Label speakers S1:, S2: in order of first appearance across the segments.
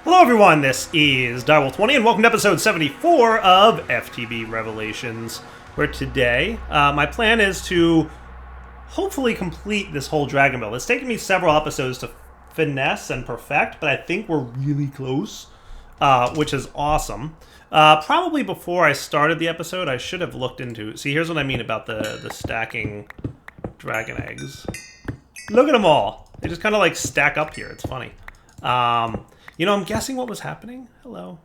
S1: Hello everyone, this is Direwolf20 and welcome to episode 74 of FTB Revelations, where today my plan is to hopefully complete this whole dragon build. It's taken me several episodes to finesse and perfect, but I think we're really close, which is awesome. Probably before I started the episode, I should have looked into... See, here's what I mean about the stacking dragon eggs. Look at them all. They just kind of like stack up here. It's funny. You know, I'm guessing what was happening. Hello.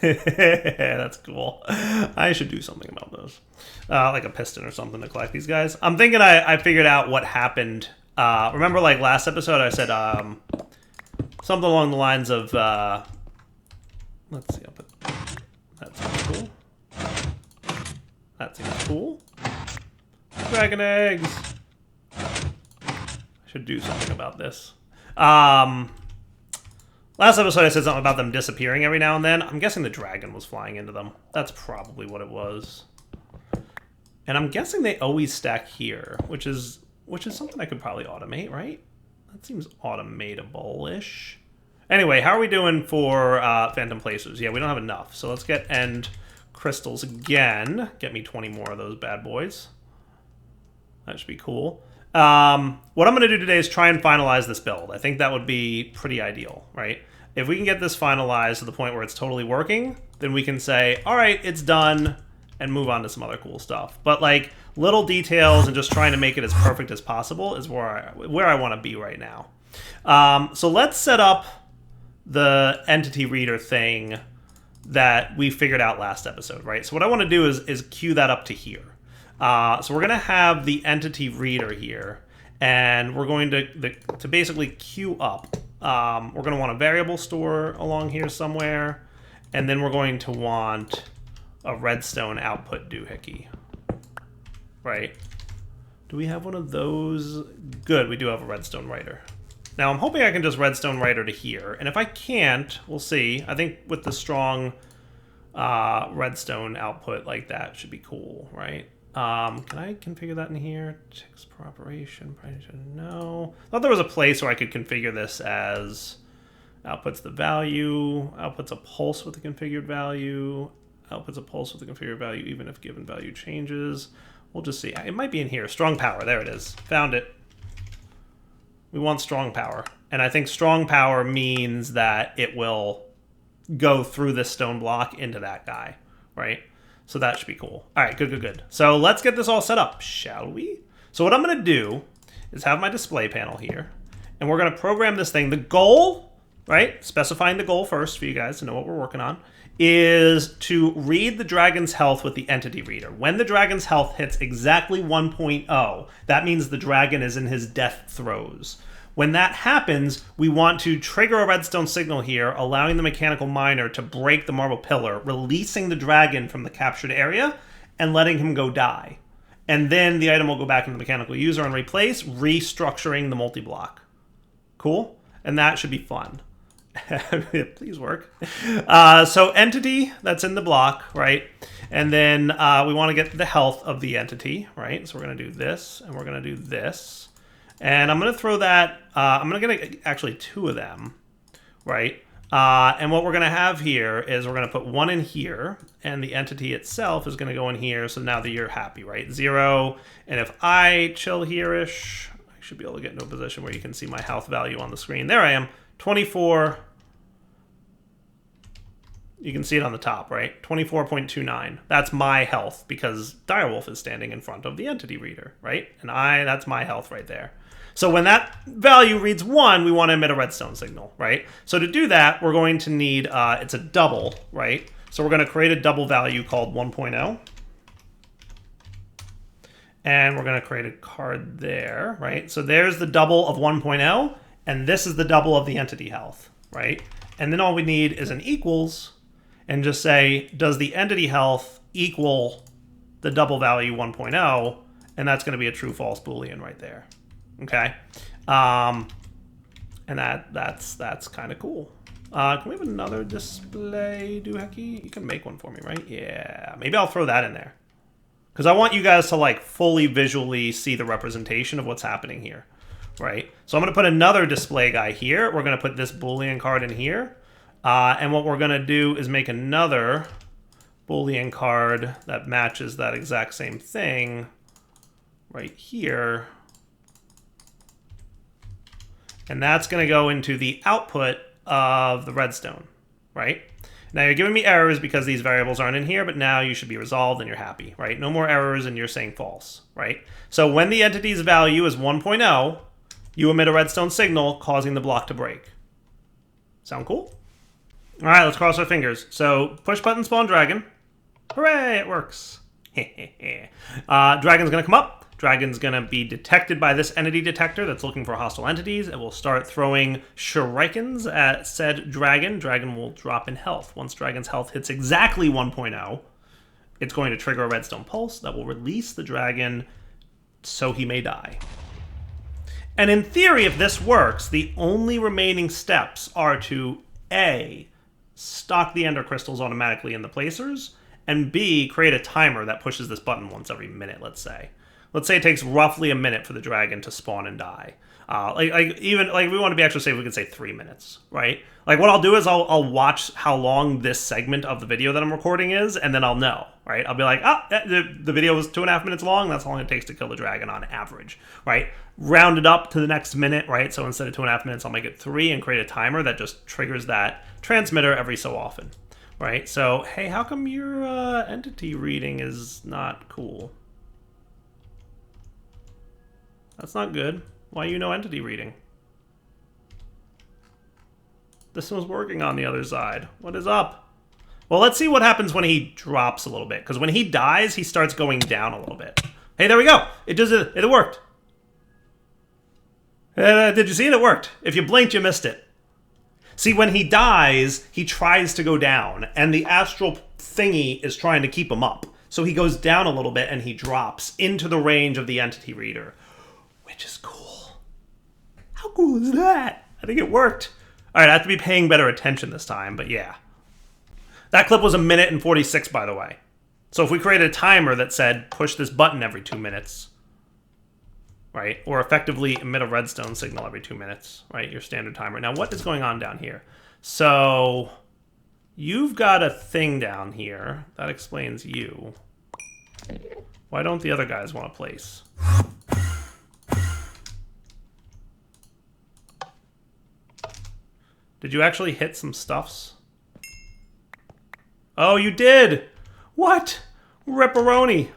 S1: That's cool. I should do something about those. Like a piston or something to collect these guys. I'm thinking I figured out what happened. Remember, like, last episode I said something along the lines of... let's see. I'll put... That seems cool. That seems cool. Dragon eggs. I should do something about this. Last episode I said something about them disappearing every now and then. I'm guessing the dragon was flying into them. That's probably what it was. And I'm guessing they always stack here, which is something I could probably automate, right? That seems automatable-ish. Anyway, how are we doing for phantom placers? Yeah, we don't have enough. So let's get end crystals again. Get me 20 more of those bad boys. That should be cool. What I'm going to do today is try and finalize this build. I think that would be pretty ideal, right? If we can get this finalized to the point where it's totally working, then we can say, all right, it's done, and move on to some other cool stuff. But like little details and just trying to make it as perfect as possible is where I want to be right now. So let's set up the entity reader thing that we figured out last episode, right? So what I want to do is queue that up to here. So we're going to have the entity reader here, and we're going to basically queue up. We're going to want a variable store along here somewhere, and then we're going to want a redstone output doohickey, right? Do we have one of those? Good, we do have a redstone writer. Now I'm hoping I can just redstone writer to here, and if I can't, we'll see. I think with the strong redstone output like that should be cool, right? Can I configure that in here? Ticks per operation. No. I thought there was a place where I could configure this as outputs the value, outputs a pulse with the configured value, outputs a pulse with the configured value even if given value changes. We'll just see. It might be in here. Strong power. There it is. Found it. We want strong power. And I think strong power means that it will go through this stone block into that guy, right? So that should be cool. All right, good. So let's get this all set up, shall we? So what I'm going to do is have my display panel here, and we're going to program this thing. The goal, right, specifying the goal first for you guys to know what we're working on, is to read the dragon's health with the entity reader. When the dragon's health hits exactly 1.0, that means the dragon is in his death throes. When that happens, we want to trigger a redstone signal here, allowing the mechanical miner to break the marble pillar, releasing the dragon from the captured area, and letting him go die. And then the item will go back into the mechanical user and replace, restructuring the multi-block. Cool? And that should be fun. Please work. So entity, that's in the block, right? And then we want to get the health of the entity, right? So we're going to do this, and we're going to do this. And I'm going to throw that, I'm going to get actually two of them, right? And what we're going to have here is we're going to put one in here, and the entity itself is going to go in here, so now that you're happy, right? 0, and if I chill here-ish, I should be able to get into a position where you can see my health value on the screen. There I am, 24. You can see it on the top, right? 24.29. That's my health, because Direwolf is standing in front of the entity reader, right? And that's my health right there. So when that value reads 1, we want to emit a redstone signal, right? So to do that, we're going to need, it's a double, right? So we're going to create a double value called 1.0. And we're going to create a card there, right? So there's the double of 1.0, and this is the double of the entity health, right? And then all we need is an equals, and just say, does the entity health equal the double value 1.0? And that's going to be a true-false Boolean right there. Okay, and that's kind of cool. Can we have another display doohickey? You can make one for me, right? Yeah, maybe I'll throw that in there, because I want you guys to like fully visually see the representation of what's happening here, right? So I'm going to put another display guy here. We're going to put this Boolean card in here, And what we're going to do is make another Boolean card that matches that exact same thing right here. And that's going to go into the output of the redstone, right? Now you're giving me errors because these variables aren't in here, but now you should be resolved and you're happy, right? No more errors and you're saying false, right? So when the entity's value is 1.0, you emit a redstone signal causing the block to break. Sound cool? All right, let's cross our fingers. So push button spawn dragon. Hooray, it works. Dragon's going to come up. Dragon's going to be detected by this entity detector that's looking for hostile entities. It will start throwing shurikens at said dragon. Dragon will drop in health. Once Dragon's health hits exactly 1.0, it's going to trigger a redstone pulse that will release the dragon so he may die. And in theory, if this works, the only remaining steps are to A, stock the ender crystals automatically in the placers, and B, create a timer that pushes this button once every minute, let's say. Let's say it takes roughly a minute for the dragon to spawn and die. Even we want to be extra safe, we can say 3 minutes, right? Like what I'll do is I'll watch how long this segment of the video that I'm recording is, and then I'll know, right? I'll be like, the video was 2.5 minutes long. That's how long it takes to kill the dragon on average, right? Round it up to the next minute, right? So instead of 2.5 minutes, I'll make it 3 and create a timer that just triggers that transmitter every so often, right? So, hey, how come your entity reading is not cool? That's not good. Why you no entity reading? This one's working on the other side. What is up? Well, let's see what happens when he drops a little bit. Because when he dies, he starts going down a little bit. Hey, there we go. It does it. It worked. Did you see it? It worked. If you blinked, you missed it. See, when he dies, he tries to go down. And the astral thingy is trying to keep him up. So he goes down a little bit and he drops into the range of the entity reader. Which is cool. How cool is that? I think it worked. All right, I have to be paying better attention this time, but yeah. That clip was 1 minute and 46, by the way. So if we created a timer that said, push this button every 2 minutes, right? Or effectively emit a redstone signal every 2 minutes, right? Your standard timer. Now, what is going on down here? So you've got a thing down here. That explains you. Why don't the other guys want to place? Did you actually hit some stuffs? Oh, you did! What? Ripperoni!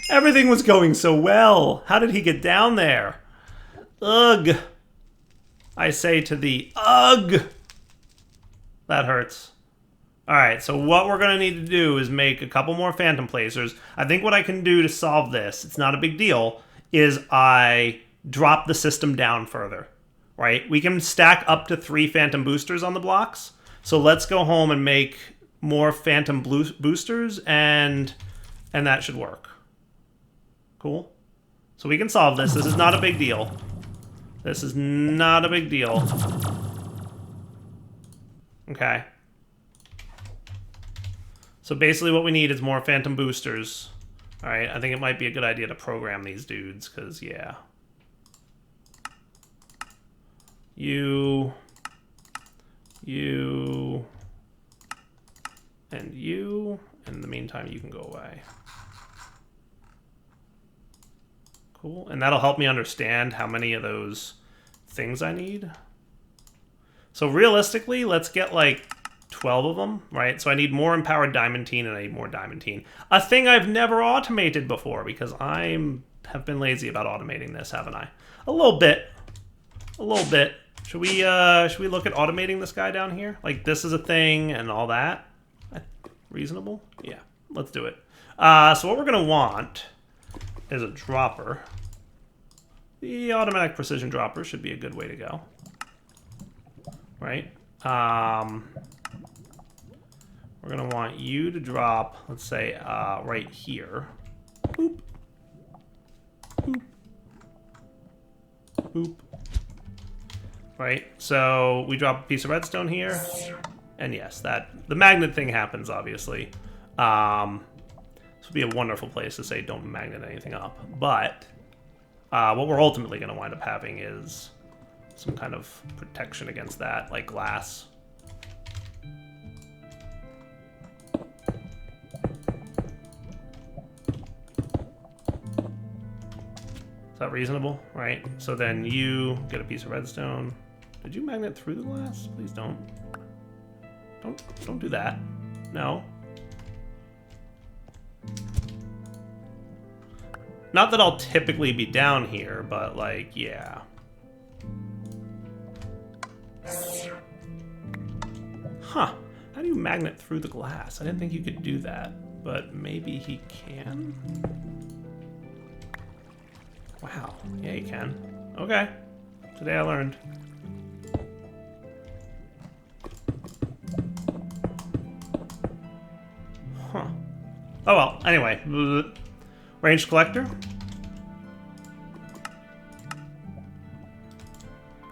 S1: Everything was going so well! How did he get down there? Ugh! I say to the ugh! That hurts. Alright, so what we're going to need to do is make a couple more phantom placers. I think what I can do to solve this, it's not a big deal, is I drop the system down further. Right? We can stack up to 3 phantom boosters on the blocks. So let's go home and make more phantom boosters, and that should work. Cool. So we can solve this. This is not a big deal. This is not a big deal. Okay. So basically what we need is more phantom boosters. All right, I think it might be a good idea to program these dudes, because, yeah. You, and you. In the meantime, you can go away. Cool. And that'll help me understand how many of those things I need. So realistically, let's get like 12 of them, right? So I need more empowered diamantine and I need more diamantine. A thing I've never automated before because I have been lazy about automating this, haven't I? A little bit. A little bit. Should we look at automating this guy down here? Like this is a thing and all that? Reasonable? Yeah, let's do it. So what we're gonna want is a dropper. The automatic precision dropper should be a good way to go. Right? We're gonna want you to drop, let's say, right here. Boop. Boop. Boop. Right, so we drop a piece of redstone here, and yes, the magnet thing happens, obviously. This would be a wonderful place to say don't magnet anything up, but what we're ultimately going to wind up having is some kind of protection against that, like glass. that reasonable, right? So then you get a piece of redstone. Did you magnet through the glass? Please don't. Don't do that. No. Not that I'll typically be down here, but like, yeah. Huh. How do you magnet through the glass? I didn't think you could do that, but maybe he can? Wow. Yeah, you can. Okay. Today I learned. Huh. Oh well, anyway. Range collector.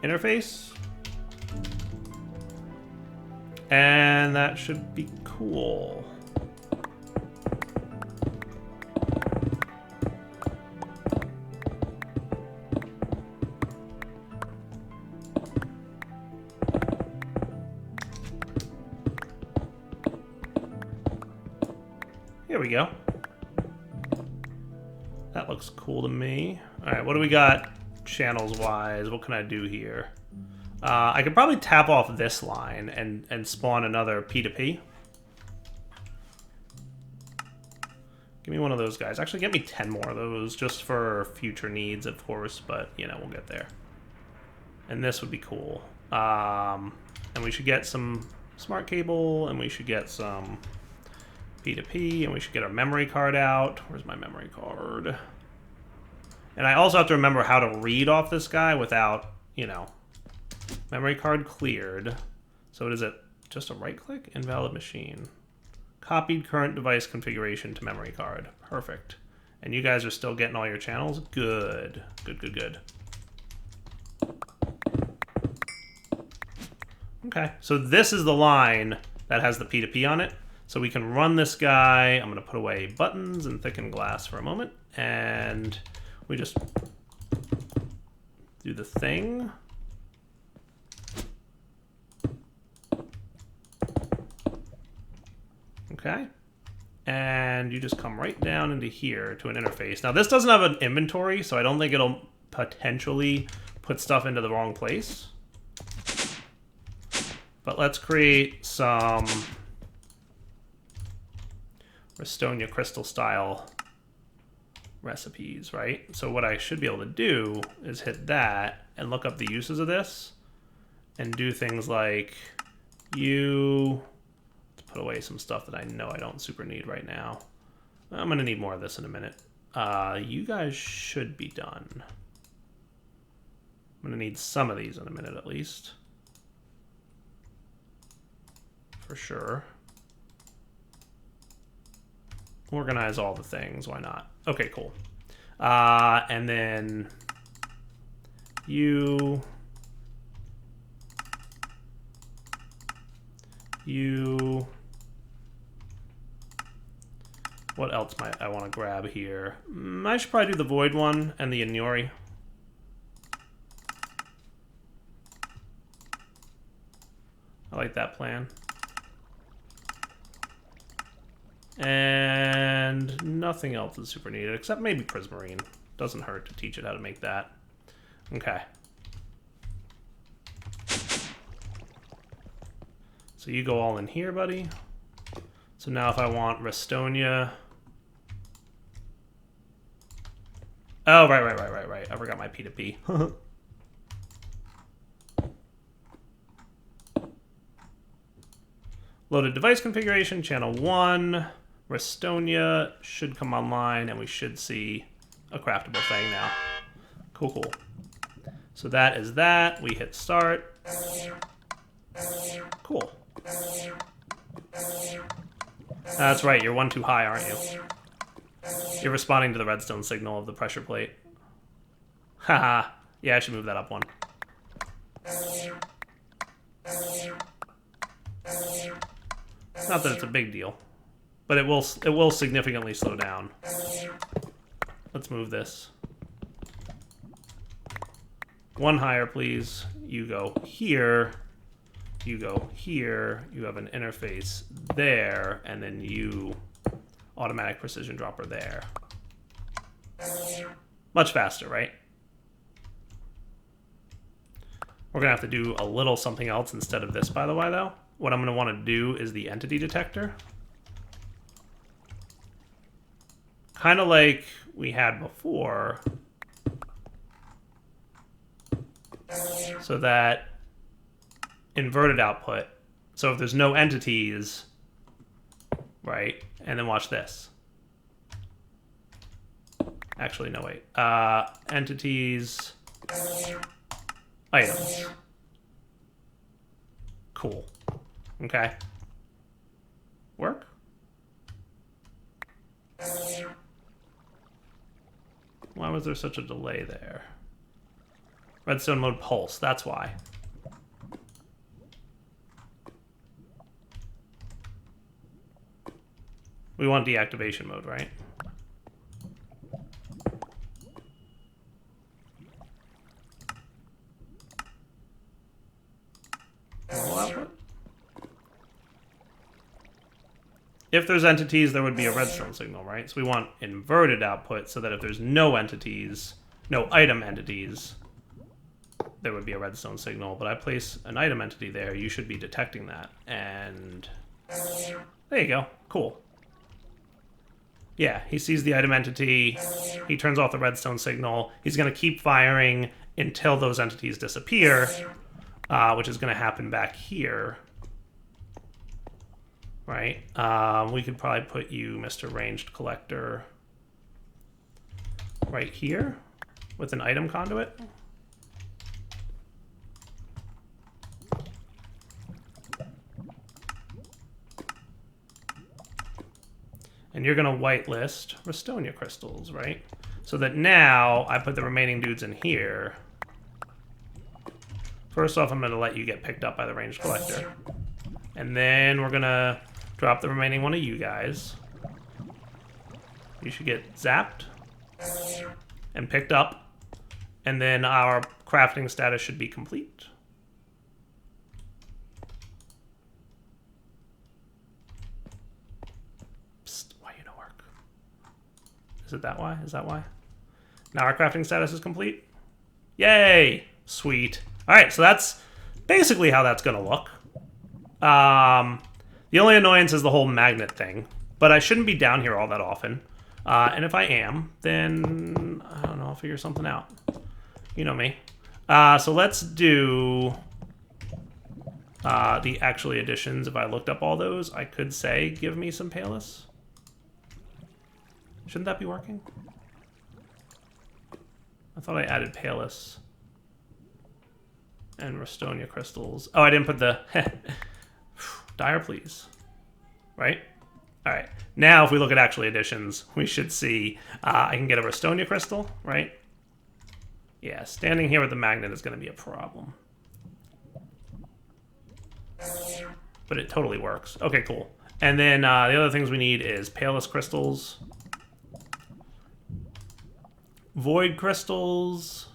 S1: Interface. And that should be cool. Here we go. That looks cool to me. All right, what do we got channels-wise? What can I do here? I could probably tap off this line and spawn another P2P. Give me one of those guys. Actually, get me 10 more of those just for future needs, of course, but, you know, we'll get there. And this would be cool. And we should get some smart cable, and we should get some P2P, and we should get our memory card out. Where's my memory card? And I also have to remember how to read off this guy without, you know, memory card cleared. So what is it? Just a right click? Invalid machine. Copied current device configuration to memory card. Perfect. And you guys are still getting all your channels? Good. Good, good, good. Okay, so this is the line that has the P2P on it. So we can run this guy. I'm going to put away buttons and thicken glass for a moment. And we just do the thing. Okay. And you just come right down into here to an interface. Now, this doesn't have an inventory, so I don't think it'll potentially put stuff into the wrong place. But let's create some Restonia crystal style recipes, right? So what I should be able to do is hit that and look up the uses of this and do things like let's put away some stuff that I know I don't super need right now. I'm gonna need more of this in a minute. You guys should be done. I'm gonna need some of these in a minute at least. For sure. Organize all the things, why not? Okay, cool. And then you, what else might I want to grab here? I should probably do the void one and the Inuri. I like that plan. And nothing else is super needed, except maybe Prismarine. Doesn't hurt to teach it how to make that. Okay. So you go all in here, buddy. So now if I want Restonia... Oh, right. I forgot my P2P. Loaded device configuration, channel 1. Restonia should come online, and we should see a craftable thing now. Cool. So that is that. We hit start. Cool. That's right, you're one too high, aren't you? You're responding to the redstone signal of the pressure plate. Haha. Yeah, I should move that up one. Not that it's a big deal, but it will significantly slow down. Let's move this. One higher, please. You go here. You go here. You have an interface there, and then you automatic precision dropper there. Much faster, right? We're going to have to do a little something else instead of this, by the way, though. What I'm going to want to do is the entity detector. Kind of like we had before. So that inverted output. So if there's no entities, right? And then watch this. Actually, no, wait. Entities, items. Cool. Okay. Work? Why was there such a delay there? Redstone mode pulse, that's why. We want deactivation mode, right? If there's entities, there would be a redstone signal, right? So we want inverted output so that if there's no entities, no item entities, there would be a redstone signal. But I place an item entity there, you should be detecting that. And there you go. Cool. Yeah, he sees the item entity, he turns off the redstone signal. He's going to keep firing until those entities disappear, which is going to happen back here. Right? We could probably put you, Mr. Ranged Collector, right here with an item conduit. And you're going to whitelist Restonia crystals, right? So that now I put the remaining dudes in here. First off, I'm going to let you get picked up by the Ranged Collector. And then we're going to drop the remaining one of you guys. You should get zapped and picked up. And then our crafting status should be complete. Psst, why you no work? Is it that why? Is that why? Now our crafting status is complete. Yay! Sweet. All right, so that's basically how that's going to look. The only annoyance is the whole magnet thing, but I shouldn't be down here all that often. And if I am, then I don't know, I'll figure something out. You know me. So let's do the actually additions. If I looked up all those, I could say, give me some Palus. Shouldn't that be working? I thought I added Palus and Restonia crystals. Oh, I didn't put the dire, please. Right? All right. Now, if we look at actually additions, we should see I can get a Restonia crystal, right? Yeah, standing here with the magnet is going to be a problem. But it totally works. Okay, cool. And then the other things we need is Palus crystals, Void crystals,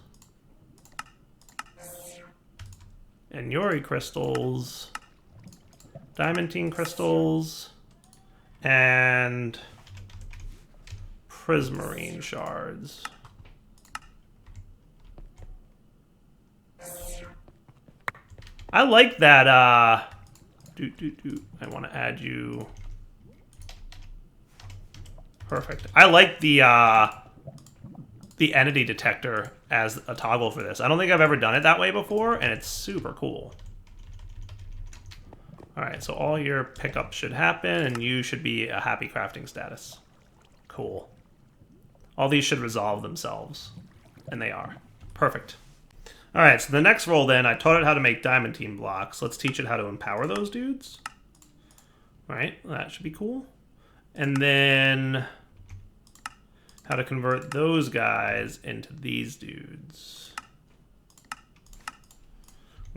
S1: and Yori crystals, Diamantine crystals, and Prismarine shards. I like that, I want to add you. Perfect. I like the entity detector as a toggle for this. I don't think I've ever done it that way before, and it's super cool. All right, so all your pickups should happen, and you should be a happy crafting status. Cool. All these should resolve themselves, and they are. Perfect. All right, so the next role then, I taught it how to make diamantine blocks. Let's teach it how to empower those dudes. All right, that should be cool. And then how to convert those guys into these dudes.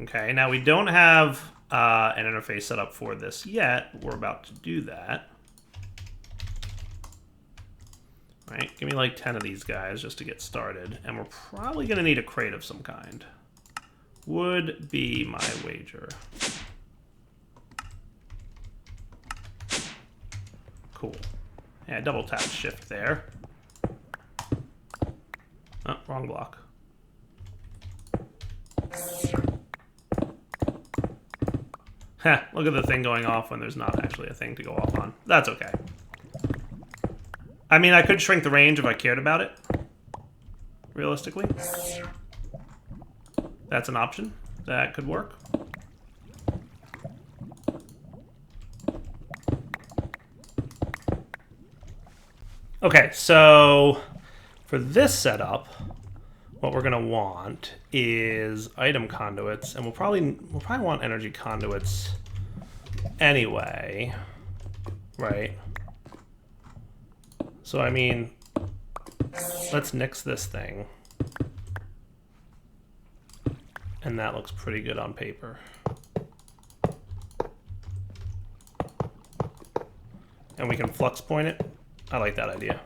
S1: Okay, now we don't have an interface set up for this yet. We're about to do that. All right, give me like 10 of these guys just to get started. And we're probably going to need a crate of some kind. Would be my wager. Cool. Yeah, double tap shift there. Oh, wrong block. Heh, look at the thing going off when there's not actually a thing to go off on. That's okay. I mean, I could shrink the range if I cared about it. Realistically. That's an option. That could work. Okay, so for this setup, what we're gonna want is item conduits, and we'll probably want energy conduits anyway, right? So I mean, let's nix this thing, and that looks pretty good on paper. And we can flux point it. I like that idea.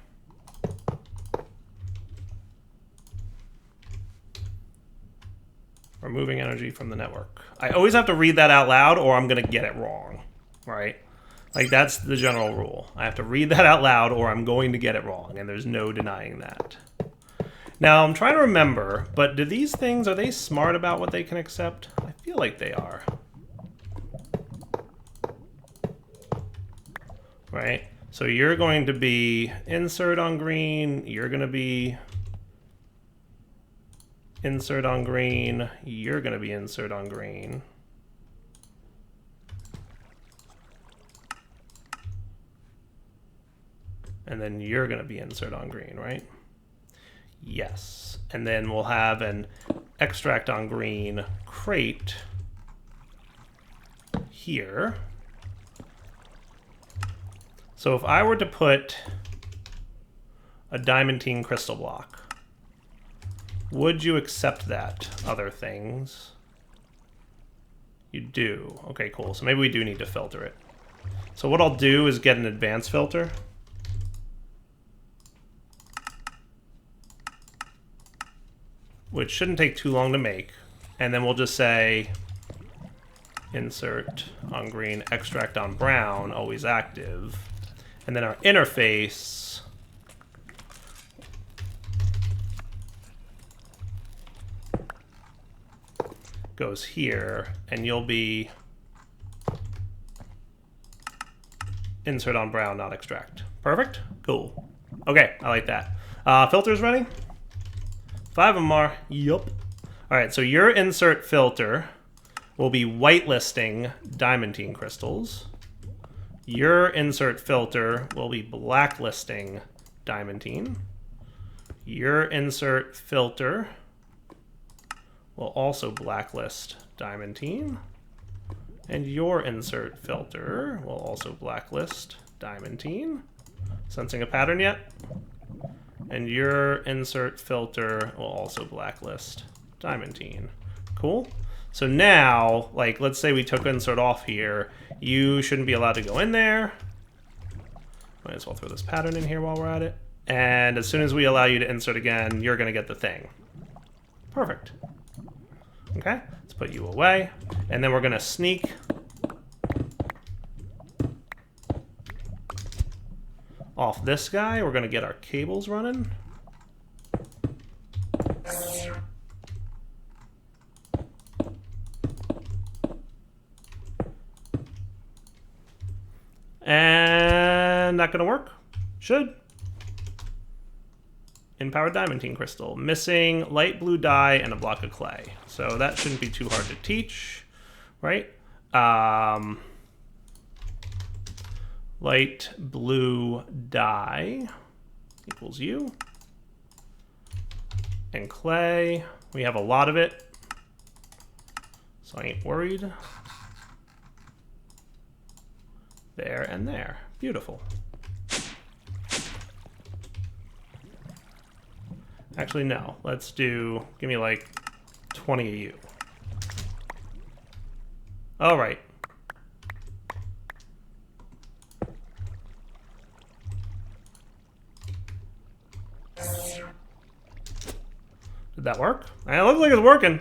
S1: Removing energy from the network. I always have to read that out loud or I'm going to get it wrong, right? Like, that's the general rule. I have to read that out loud or I'm going to get it wrong, and there's no denying that. Now, I'm trying to remember, but do these things, are they smart about what they can accept? I feel like they are. Right? So you're going to be insert on green, you're going to be insert on green, you're going to be insert on green. And then you're going to be insert on green, right? Yes. And then we'll have an extract on green crate here. So if I were to put a diamantine crystal block, would you accept that? Other things? You do. Okay, cool. So maybe we do need to filter it. So what I'll do is get an advanced filter. Which shouldn't take too long to make. And then we'll just say insert on green, extract on brown, always active. And then our interface goes here, and you'll be insert on brown, not extract. Perfect? Cool. Okay, I like that. Filters ready? 5 of them are. Yup. All right, so your insert filter will be whitelisting diamantine crystals. Your insert filter will be blacklisting diamantine. Your insert filter will also blacklist diamantine. And your insert filter will also blacklist diamantine. Sensing a pattern yet? And your insert filter will also blacklist diamantine. Cool. So now, like, let's say we took insert off here. You shouldn't be allowed to go in there. Might as well throw this pattern in here while we're at it. And as soon as we allow you to insert again, you're going to get the thing. Perfect. Okay, let's put you away. And then we're going to sneak off this guy. We're going to get our cables running. And not going to work. Should. Empowered diamantine crystal. Missing light blue dye and a block of clay. So that shouldn't be too hard to teach, right? Light blue dye equals you. And clay, we have a lot of it, so I ain't worried. There and there. Beautiful. Actually, no. Let's do, give me like 20 of you. All right. Did that work? It looks like it's working.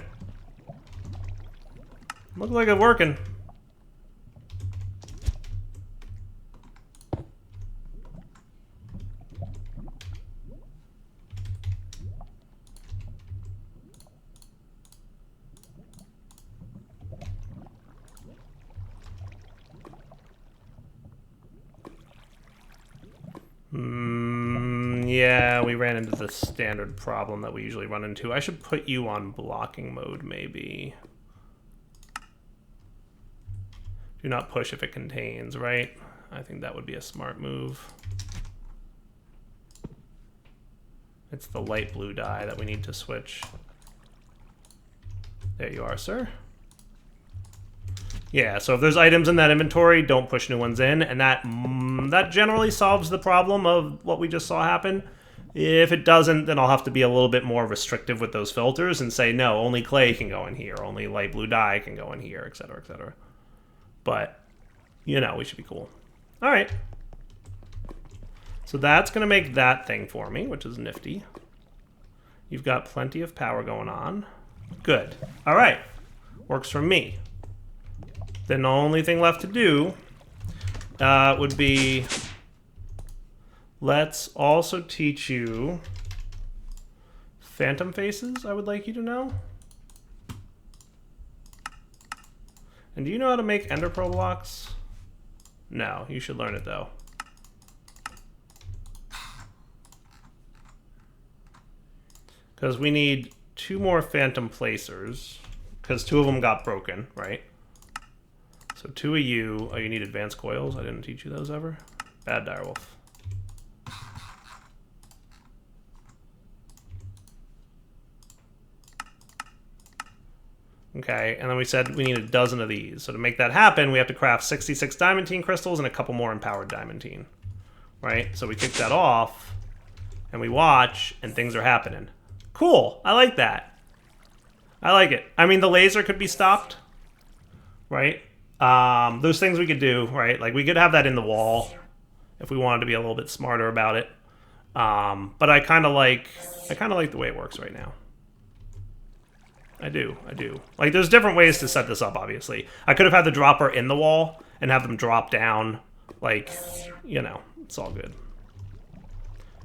S1: Looks like it's working. Yeah, we ran into the standard problem that we usually run into. I should put you on blocking mode, maybe. Do not push if it contains, right? I think that would be a smart move. It's the light blue dye that we need to switch. There you are, sir. Yeah, so if there's items in that inventory, don't push new ones in, and that generally solves the problem of what we just saw happen. If it doesn't, then I'll have to be a little bit more restrictive with those filters and say, no, only clay can go in here, only light blue dye can go in here, etc., etc. But, you know, we should be cool. All right. So that's going to make that thing for me, which is nifty. You've got plenty of power going on. Good. All right. Works for me. Then the only thing left to do would be, let's also teach you phantom faces, I would like you to know. And do you know how to make ender pearl blocks? No, you should learn it though. Because we need 2 more phantom placers, because 2 of them got broken, right? So 2 of you, oh, you need advanced coils? I didn't teach you those ever. Bad direwolf. Okay, and then we said we need a dozen of these. So to make that happen, we have to craft 66 diamantine crystals and a couple more empowered diamantine. Right? So we kick that off, and we watch, and things are happening. Cool, I like that. I like it. I mean, the laser could be stopped, right? Those things we could do, right? Like we could have that in the wall if we wanted to be a little bit smarter about it. But I kind of like the way it works right now. I do. Like there's different ways to set this up, obviously. I could have had the dropper in the wall and have them drop down. Like, you know, it's all good.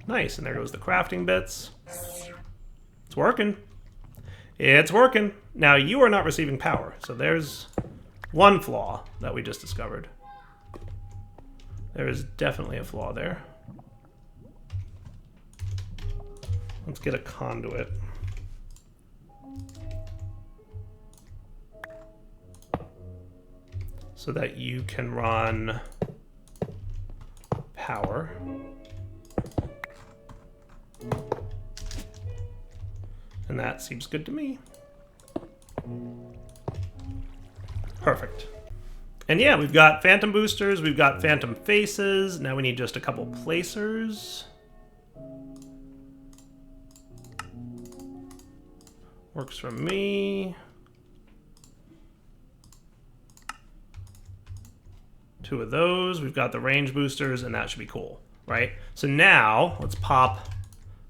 S1: Nice, and there goes the crafting bits. It's working. It's working. Now you are not receiving power, so there's one flaw that we just discovered. There is definitely a flaw there. Let's get a conduit. So that you can run power. And that seems good to me. Perfect. And yeah, we've got phantom boosters, we've got phantom faces. Now we need just a couple placers. Works for me. 2 of those. We've got the range boosters, and that should be cool, right? So now let's pop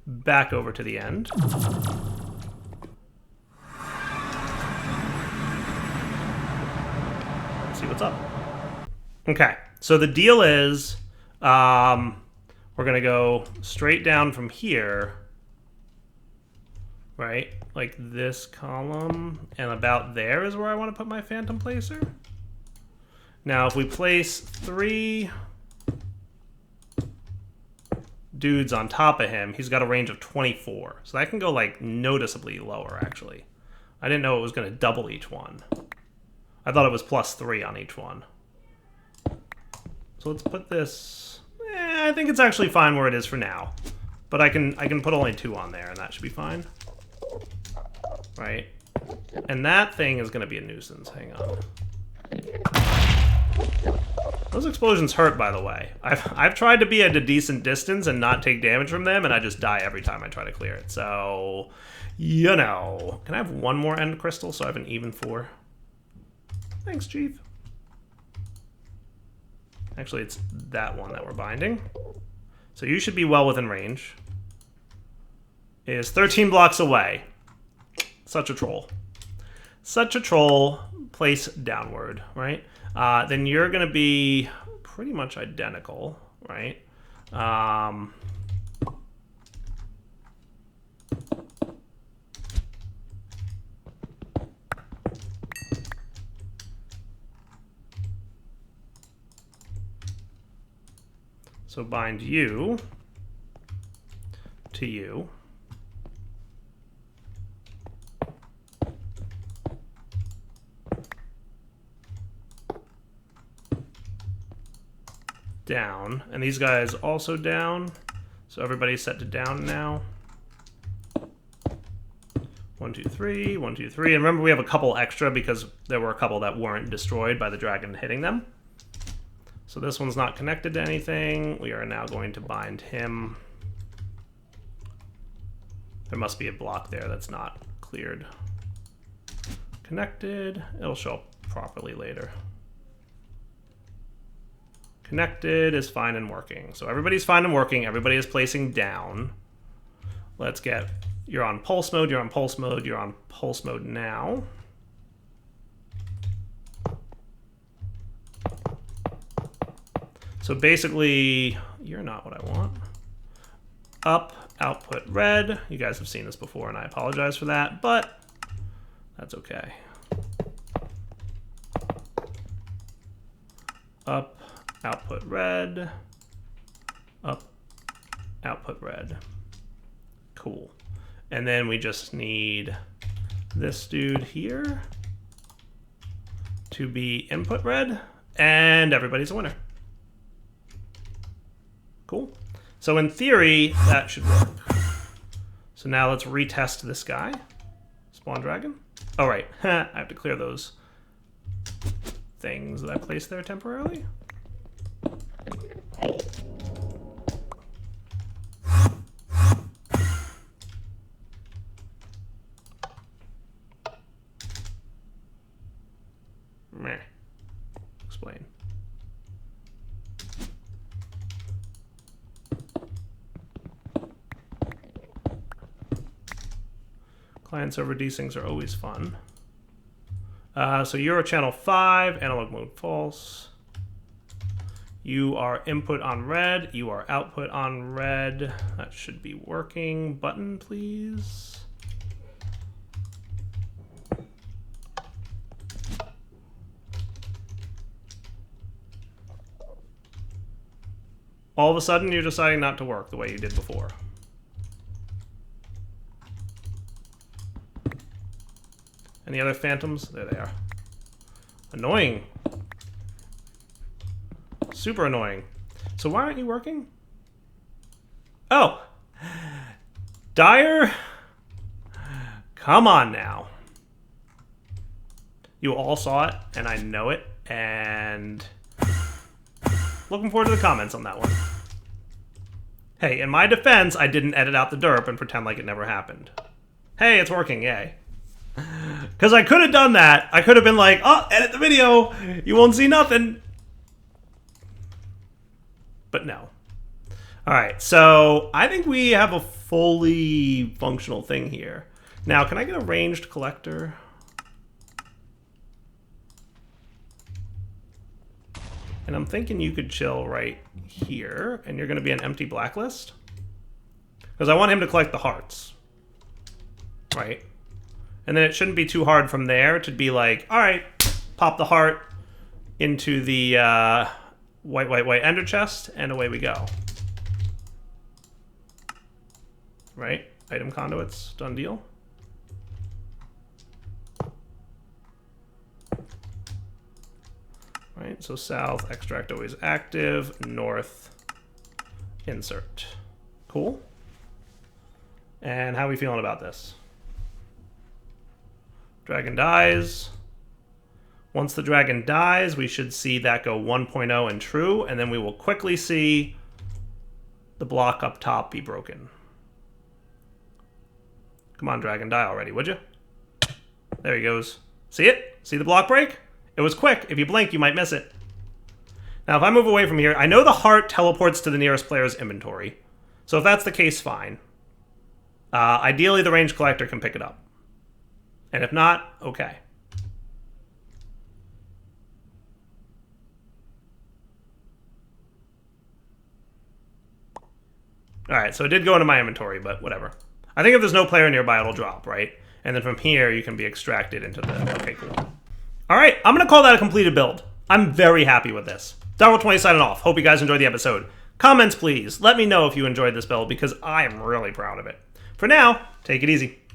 S1: back over to the end. See what's up. Okay, so the deal is we're gonna go straight down from here, right? Like this column, and about there is where I want to put my phantom placer. Now if we place 3 dudes on top of him, he's got a range of 24. So that can go like noticeably lower actually. I didn't know it was gonna double each one. I thought it was +3 on each one. So let's put this... I think it's actually fine where it is for now. But I can put only 2 on there, and that should be fine. Right? And that thing is going to be a nuisance. Hang on. Those explosions hurt, by the way. I've tried to be at a decent distance and not take damage from them, and I just die every time I try to clear it. So, you know. Can I have 1 more end crystal so I have an even 4? Thanks, Chief. Actually, it's that one that we're binding. So you should be well within range. It is 13 blocks away. Such a troll. Such a troll. Place downward, right? Then you're going to be pretty much identical, right? So bind you. to you. Down, and these guys also down, so everybody's set to down now. 1, 2, 3, 1, 2, 3, and remember we have a couple extra because there were a couple that weren't destroyed by the dragon hitting them. So this one's not connected to anything. We are now going to bind him. There must be a block there that's not cleared. Connected, it'll show up properly later. Connected is fine and working. So everybody's fine and working. Everybody is placing down. Let's get, you're on pulse mode, you're on pulse mode, you're on pulse mode now. So basically, you're not what I want. Up, output red. You guys have seen this before and I apologize for that, but that's okay. Up, output red, up, output red. Cool. And then we just need this dude here to be input red, and everybody's a winner. Cool. So in theory, that should work. So now let's retest this guy. Spawn dragon. Oh, right. I have to clear those things that I placed there temporarily. Meh. Explain. Client server desyncs are always fun. So you're channel 5, analog mode false. You are input on red. You are output on red. That should be working. Button, please. All of a sudden, you're deciding not to work the way you did before. Any other phantoms? There they are. Annoying. Super annoying. So why aren't you working? Oh. Dyer. Come on now. You all saw it, and I know it, and looking forward to the comments on that one. Hey, in my defense, I didn't edit out the derp and pretend like it never happened. Hey, it's working, yay. Because I could have done that. I could have been like, oh, edit the video. You won't see nothing. But no. All right, so I think we have a fully functional thing here. Now, can I get a ranged collector? And I'm thinking you could chill right here, and you're going to be an empty blacklist. Because I want him to collect the hearts. Right? And then it shouldn't be too hard from there to be like, all right, pop the heart into the white ender chest, and away we go. Right? Item conduits, done deal. Right, so south, extract always active, north, insert. Cool. And how are we feeling about this? Dragon dies. Once the dragon dies, we should see that go 1.0 and true, and then we will quickly see the block up top be broken. Come on, dragon, die already, would you? There he goes. See it? See the block break? It was quick. If you blink, you might miss it. Now, if I move away from here, I know the heart teleports to the nearest player's inventory. So if that's the case, fine. Ideally, the ranged collector can pick it up. And if not, okay. Alright, so it did go into my inventory, but whatever. I think if there's no player nearby, it'll drop, right? And then from here, you can be extracted into the... Okay, cool. Alright, I'm going to call that a completed build. I'm very happy with this. Darwell20 signing off. Hope you guys enjoyed the episode. Comments, please. Let me know if you enjoyed this build because I am really proud of it. For now, take it easy.